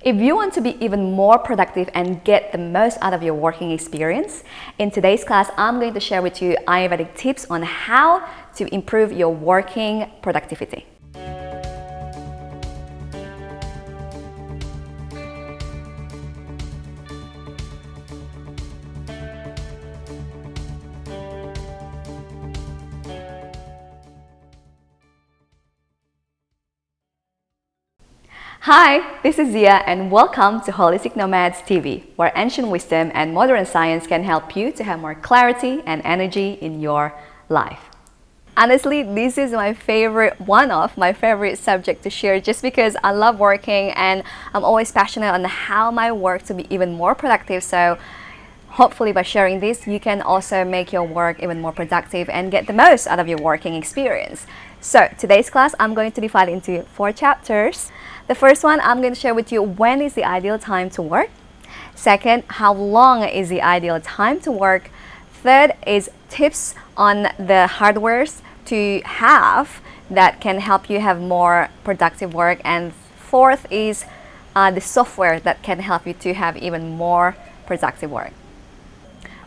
If you want to be even more productive and get the most out of your working experience, in today's class, I'm going to share with you Ayurvedic tips on how to improve your working productivity. Hi, this is Zia and welcome to Holistic Nomads TV, where ancient wisdom and modern science can help you to have more clarity and energy in your life. Honestly, this is one of my favorite subjects to share just because I love working and I'm always passionate on how my work to be even more productive. So hopefully by sharing this, you can also make your work even more productive and get the most out of your working experience. So today's class, I'm going to divide into 4 chapters. The first one, I'm going to share with you when is the ideal time to work. Second, how long is the ideal time to work. Third is tips on the hardwares to have that can help you have more productive work. And fourth is the software that can help you to have even more productive work.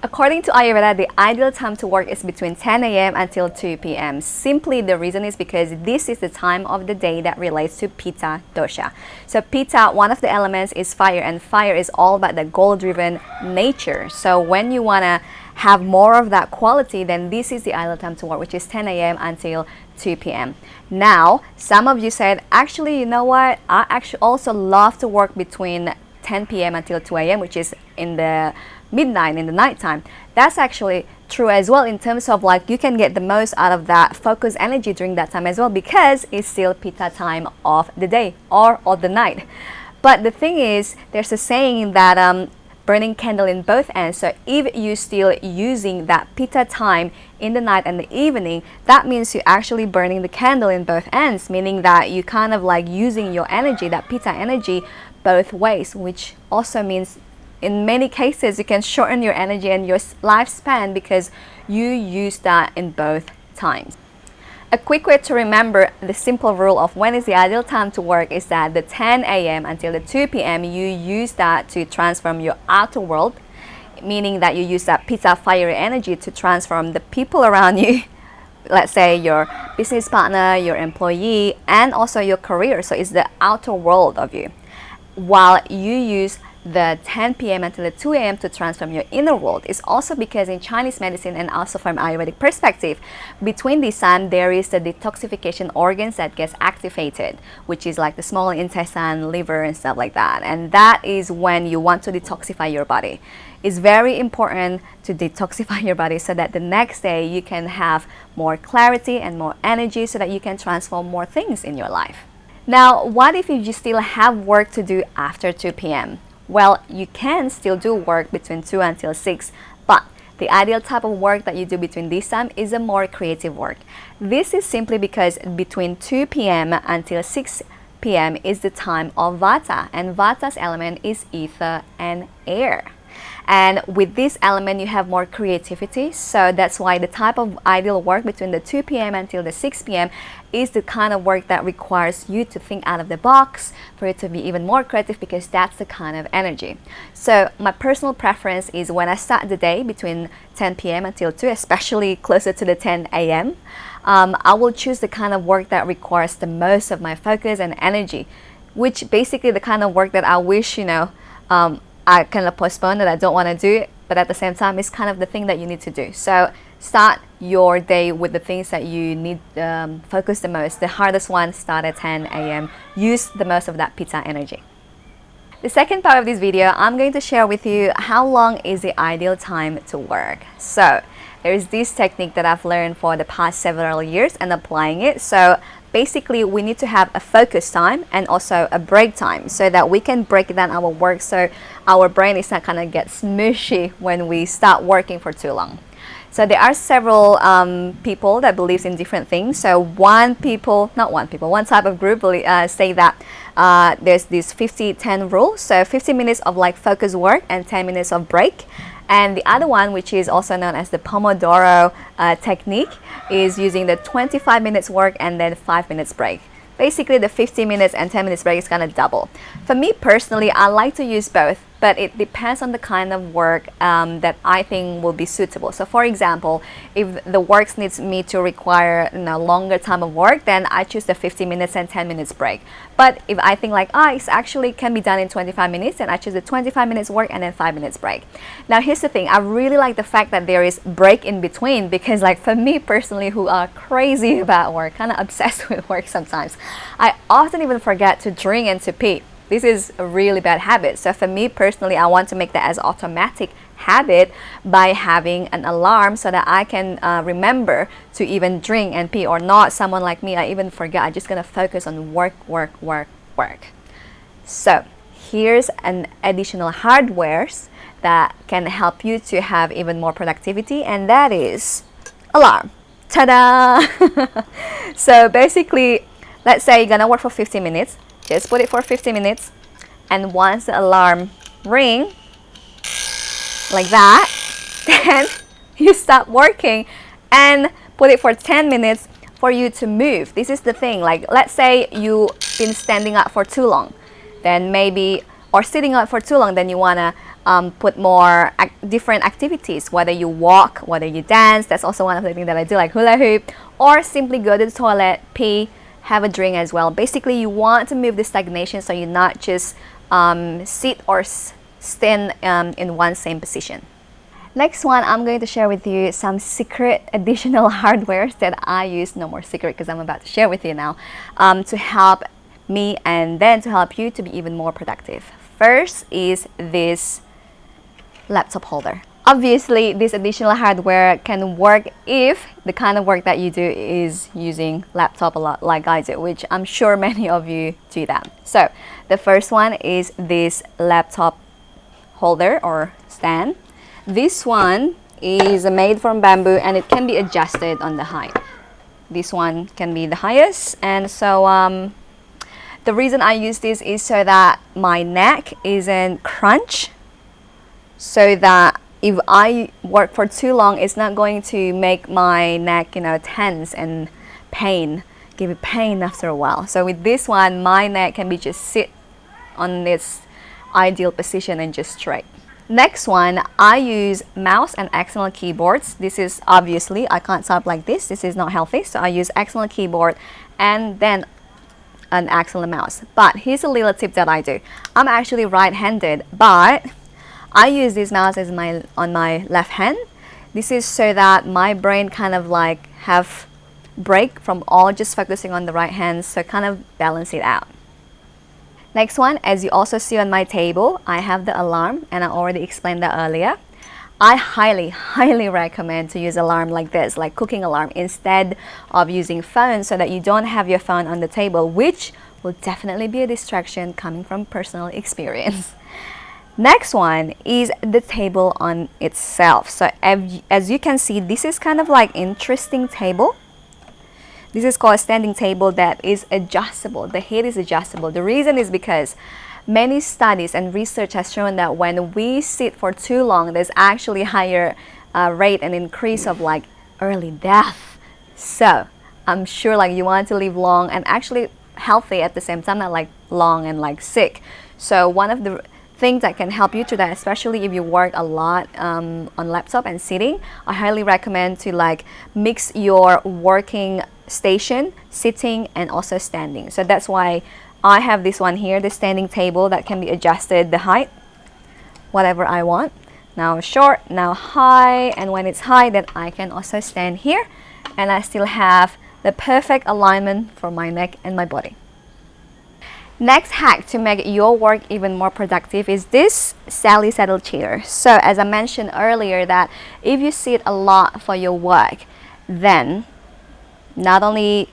According to Ayurveda, the ideal time to work is between 10 a.m. until 2 p.m. Simply, the reason is because this is the time of the day that relates to Pitta dosha. So Pitta, one of the elements is fire, and fire is all about the goal-driven nature. So when you want to have more of that quality, then this is the ideal time to work, which is 10 a.m. until 2 p.m. Now, some of you said, actually, you know what? I actually also love to work between 10 p.m. until 2 a.m., which is in the midnight, in the nighttime. That's actually true as well, in terms of like you can get the most out of that focus energy during that time as well, because it's still Pitta time of the day or of the night. But the thing is, there's a saying that burning candle in both ends. So if you're still using that Pitta time in the night and the evening, that means you're actually burning the candle in both ends, meaning that you kind of like using your energy, that Pitta energy, both ways, which also means in many cases you can shorten your energy and your lifespan because you use that in both times. A quick way to remember the simple rule of when is the ideal time to work is that the 10 a.m. until the 2 p.m. you use that to transform your outer world, meaning that you use that Pitta fiery energy to transform the people around you, let's say your business partner, your employee, and also your career. So it's the outer world of you, while you use the 10 p.m. until the 2 a.m. to transform your inner world. Is also because in Chinese medicine and also from Ayurvedic perspective, between this time there is the detoxification organs that gets activated, which is like the small intestine, liver and stuff like that. And that is when you want to detoxify your body. It's very important to detoxify your body so that the next day you can have more clarity and more energy so that you can transform more things in your life. Now, what if you still have work to do after 2 p.m.? Well, you can still do work between 2 until 6, but the ideal type of work that you do between this time is a more creative work. This is simply because between 2 p.m. until 6 p.m. is the time of Vata, and Vata's element is ether and air. And with this element you have more creativity, so that's why the type of ideal work between the 2 p.m. until the 6 p.m. is the kind of work that requires you to think out of the box, for it to be even more creative, because that's the kind of energy. So my personal preference is when I start the day between 10 p.m. until 2, especially closer to the 10 a.m. I will choose the kind of work that requires the most of my focus and energy, which basically the kind of work that I wish, I kind of postpone, that I don't want to do it, but at the same time it's kind of the thing that you need to do. So start your day with the things that you need focus the most. The hardest one, start at 10 a.m. Use the most of that Pitta energy. The second part of this video, I'm going to share with you how long is the ideal time to work. So there is this technique that I've learned for the past several years and applying it. So basically we need to have a focus time and also a break time so that we can break down our work so our brain is not gonna get smushy when we start working for too long. So there are several people that believes in different things. So one type of group say that there's this 50-10 rule. So 50 minutes of like focus work and 10 minutes of break. And the other one, which is also known as the Pomodoro technique, is using the 25 minutes work and then 5 minutes break. basically the 15 minutes and 10 minutes break is gonna double. For me personally, I like to use both, but it depends on the kind of work that I think will be suitable. So for example, if the work needs me to require longer time of work, then I choose the 15 minutes and 10 minutes break. But if I think like, it's actually can be done in 25 minutes, then I choose the 25 minutes work and then 5 minutes break. Now here's the thing, I really like the fact that there is break in between, because like for me personally, who are crazy about work, kind of obsessed with work sometimes, I often even forget to drink and to pee. This is a really bad habit. So for me personally, I want to make that as automatic habit by having an alarm so that I can remember to even drink and pee, or not someone like me, I even forget. I'm just gonna focus on work. So here's an additional hardwares that can help you to have even more productivity, and that is alarm. Ta-da! So basically, let's say you're gonna work for 15 minutes. Just put it for 15 minutes, and once the alarm ring like that, then you stop working and put it for 10 minutes for you to move. This is the thing, like let's say you've been standing up for too long, then maybe, or sitting up for too long, then you want to put more different activities, whether you walk, whether you dance. That's also one of the things that I do, like hula hoop, or simply go to the toilet, pee, have a drink as well. Basically, you want to move the stagnation, so you're not just sit or stand in one same position. Next one, I'm going to share with you some secret additional hardwares that I use. No more secret, because I'm about to share with you now, to help me and then to help you to be even more productive. First is this laptop holder. Obviously, this additional hardware can work if the kind of work that you do is using laptop a lot, like I do, which I'm sure many of you do that. So the first one is this laptop holder or stand. This one is made from bamboo, and it can be adjusted on the height. This one can be the highest, and so the reason I use this is so that my neck isn't crunch, so that if I work for too long, it's not going to make my neck, tense and give it pain after a while. So with this one, my neck can be just sit on this ideal position and just straight. Next one, I use mouse and external keyboards. This is obviously, I can't type like this. This is not healthy. So I use external keyboard and then an external mouse. But here's a little tip that I do. I'm actually right-handed, but I use this mouse as on my left hand. This is so that my brain kind of like have break from all just focusing on the right hand, so kind of balance it out. Next one, as you also see on my table, I have the alarm, and I already explained that earlier. I highly recommend to use alarm like this, like cooking alarm, instead of using phone, so that you don't have your phone on the table, which will definitely be a distraction coming from personal experience. Next one is the table on itself. So as you can see, this is kind of like interesting table. This is called a standing table that is adjustable. The head is adjustable. The reason is because many studies and research has shown that when we sit for too long, there's actually higher rate and increase of like early death. So I'm sure like you want to live long and actually healthy at the same time, not like long and like sick. So one of the things that can help you to that, especially if you work a lot on laptop and sitting, I highly recommend to like mix your working station, sitting, and also standing. So that's why I have this one here, the standing table that can be adjusted the height, whatever I want. Now short, now high, and when it's high, then I can also stand here, and I still have the perfect alignment for my neck and my body. Next hack to make your work even more productive is this Sally saddle chair. So as I mentioned earlier, that if you sit a lot for your work, then not only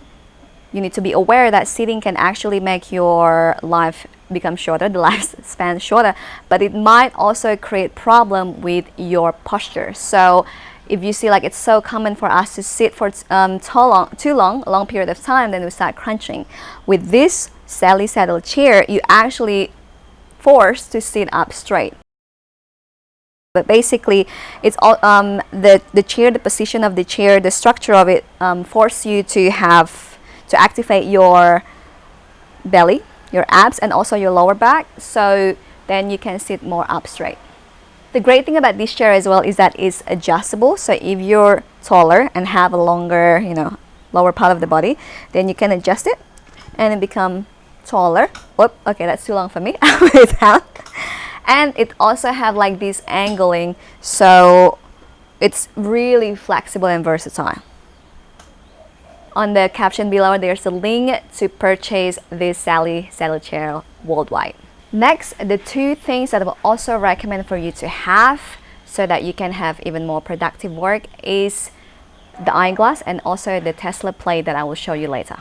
you need to be aware that sitting can actually make your life become shorter, the lifespan shorter, but it might also create problem with your posture. So if you see like it's so common for us to sit for too long, a long period of time, then we start crunching. With this Sally saddle chair, you actually forced to sit up straight. But basically, it's all the chair, the position of the chair, the structure of it force you to activate your belly, your abs, and also your lower back, so then you can sit more up straight. The great thing about this chair as well is that it's adjustable. So if you're taller and have a longer, lower part of the body, then you can adjust it and it become taller. Whoop, okay, that's too long for me. I'll put it down. And it also have like this angling, so it's really flexible and versatile. On the caption below, there's a link to purchase this Sally saddle chair worldwide. Next, the two things that I will also recommend for you to have so that you can have even more productive work is the eyeglass and also the Tesla plate that I will show you later.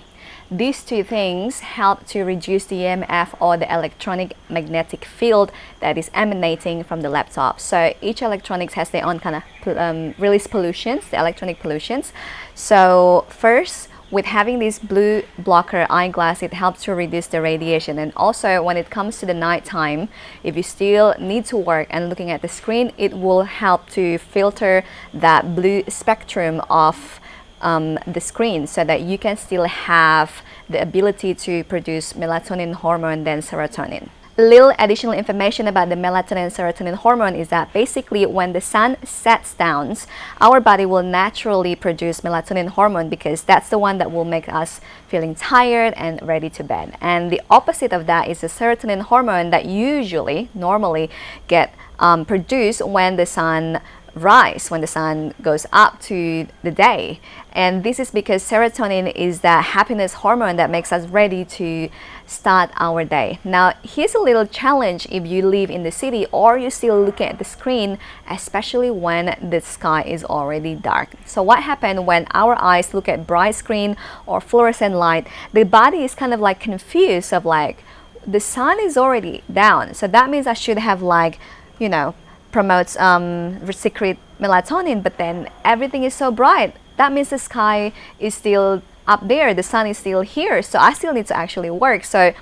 These two things help to reduce the EMF, or the electronic magnetic field that is emanating from the laptop. So each electronics has their own kind of release pollutions, the electronic pollutions. So first, with having this blue blocker eyeglass, it helps to reduce the radiation. And also when it comes to the nighttime, if you still need to work and looking at the screen, it will help to filter that blue spectrum of the screen so that you can still have the ability to produce melatonin hormone than serotonin. A little additional information about the melatonin and serotonin hormone is that basically when the sun sets down, our body will naturally produce melatonin hormone because that's the one that will make us feeling tired and ready to bed. And the opposite of that is the serotonin hormone that normally get produced when the sun when the sun goes up to the day. And this is because serotonin is that happiness hormone that makes us ready to start our day. Now here's a little challenge if you live in the city or you're still looking at the screen, especially when the sky is already dark. So what happens when our eyes look at bright screen or fluorescent light, the body is kind of like confused of like, the sun is already down, so that means I should have like, promotes secrete melatonin, but then everything is so bright. That means the sky is still up there, the sun is still here, so I still need to actually work. So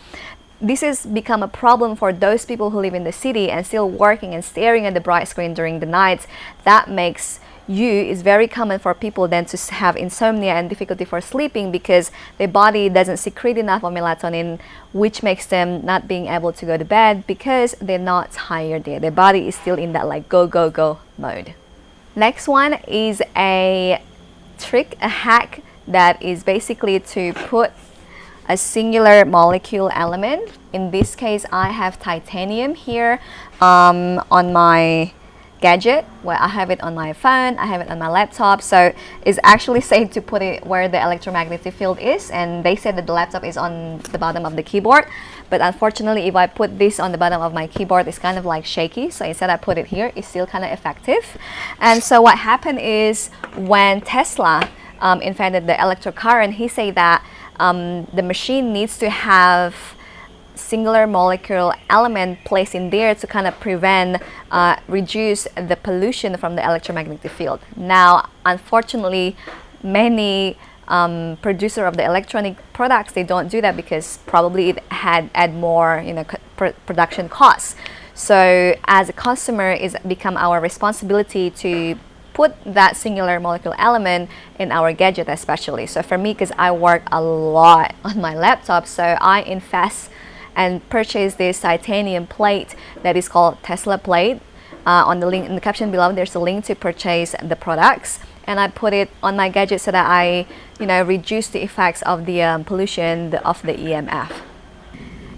this has become a problem for those people who live in the city and still working and staring at the bright screen during the night. That makes it's very common for people then to have insomnia and difficulty for sleeping because their body doesn't secrete enough of melatonin, which makes them not being able to go to bed because they're not tired there. Their body is still in that like go, go, go mode. Next one is a hack that is basically to put a singular molecule element. In this case, I have titanium here on my gadget, where I have it on my phone, I have it on my laptop. So it's actually safe to put it where the electromagnetic field is, and they said that the laptop is on the bottom of the keyboard, but unfortunately if I put this on the bottom of my keyboard, it's kind of like shaky, so instead I put it here. It's still kind of effective. And so what happened is when Tesla invented the electric current, he said that the machine needs to have singular molecule element placed in there to kind of reduce the pollution from the electromagnetic field. Now unfortunately many producer of the electronic products, they don't do that because probably it add more production costs. So as a customer, it's become our responsibility to put that singular molecule element in our gadget especially. So for me, because I work a lot on my laptop, so I invest and purchase this titanium plate that is called Tesla plate. On the link in the caption below, there's a link to purchase the products, and I put it on my gadget so that I reduce the effects of the pollution of the EMF.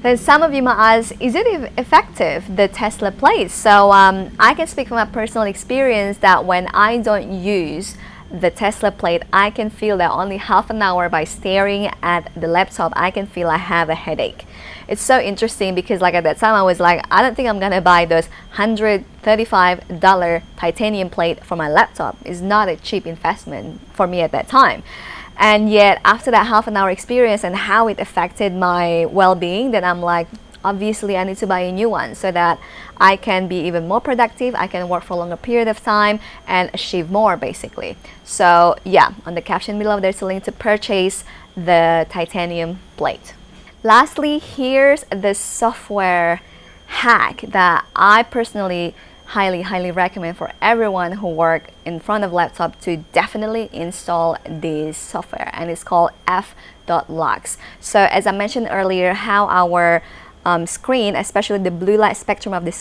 Then some of you might ask, is it effective, the Tesla plate? So I can speak from my personal experience that when I don't use the Tesla plate, I can feel that only half an hour by staring at the laptop, I can feel I have a headache. It's so interesting because like at that time I was like, I don't think I'm gonna buy those $135 titanium plate for my laptop. It's not a cheap investment for me at that time. And yet after that half an hour experience and how it affected my well-being, then I'm like, obviously I need to buy a new one so that I can be even more productive, I can work for a longer period of time and achieve more basically. So yeah, on the caption below there's a link to purchase the titanium plate. Lastly, here's the software hack that I personally highly recommend for everyone who work in front of laptop to definitely install this software, and it's called f.lux. So as I mentioned earlier, how our screen, especially the blue light spectrum of the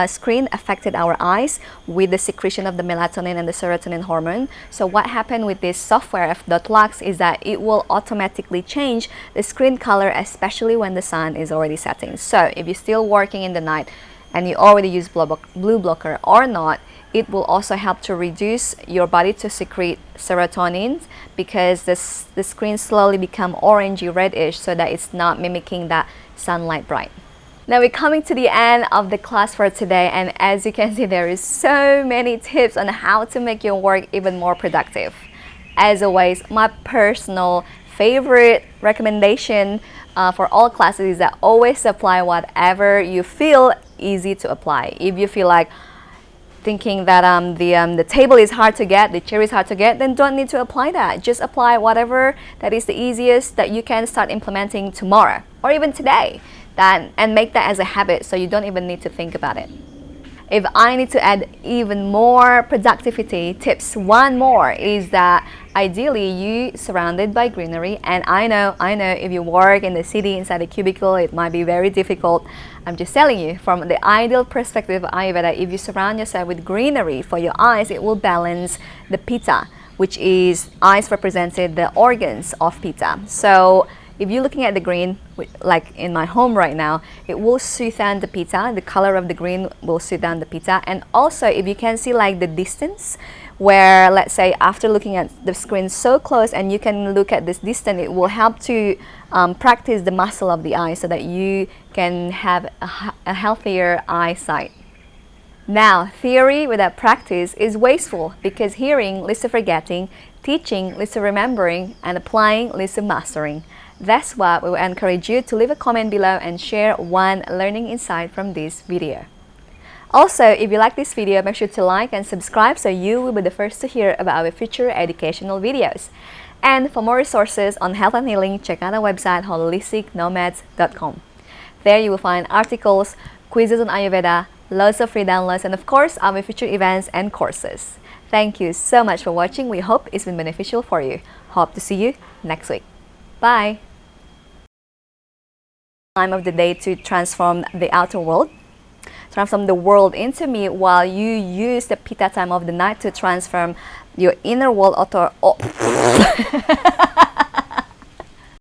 screen, affected our eyes with the secretion of the melatonin and the serotonin hormone. So what happened with this software f.lux is that it will automatically change the screen color, especially when the sun is already setting. So if you're still working in the night and you already use blue blocker or not, it will also help to reduce your body to secrete serotonin, because the screen slowly become orangey reddish, so that it's not mimicking that sunlight bright. Now we're coming to the end of the class for today, and as you can see, there is so many tips on how to make your work even more productive. As always, my personal favorite recommendation for all classes is that always apply whatever you feel easy to apply. If you feel like thinking that the table is hard to get, the chair is hard to get, then don't need to apply that. Just apply whatever that is the easiest that you can start implementing tomorrow or even today, and make that as a habit, so you don't even need to think about it. If I need to add even more productivity tips, one more is that ideally you surrounded by greenery. And I know if you work in the city inside a cubicle, it might be very difficult. I'm just telling you, from the ideal perspective of Ayurveda, if you surround yourself with greenery for your eyes, it will balance the pitta, which is, eyes represented the organs of pitta. So if you're looking at the green, like in my home right now, it will soothe down the pitta. The color of the green will soothe down the pitta. And also, if you can see like the distance, where let's say after looking at the screen so close and you can look at this distance, it will help to practice the muscle of the eye, so that you can have a healthier eyesight. Now, theory without practice is wasteful, because hearing leads to forgetting, teaching leads to remembering, and applying leads to mastering. That's why we will encourage you to leave a comment below and share one learning insight from this video. Also, if you like this video, make sure to like and subscribe so you will be the first to hear about our future educational videos. And for more resources on health and healing, check out our website holisticnomads.com. There you will find articles, quizzes on Ayurveda, loads of free downloads, and of course our future events and courses. Thank you so much for watching. We hope it's been beneficial for you. Hope to see you next week. Bye! Time of the day to transform the outer world, transform the world into me, while you use the pitta time of the night to transform your inner world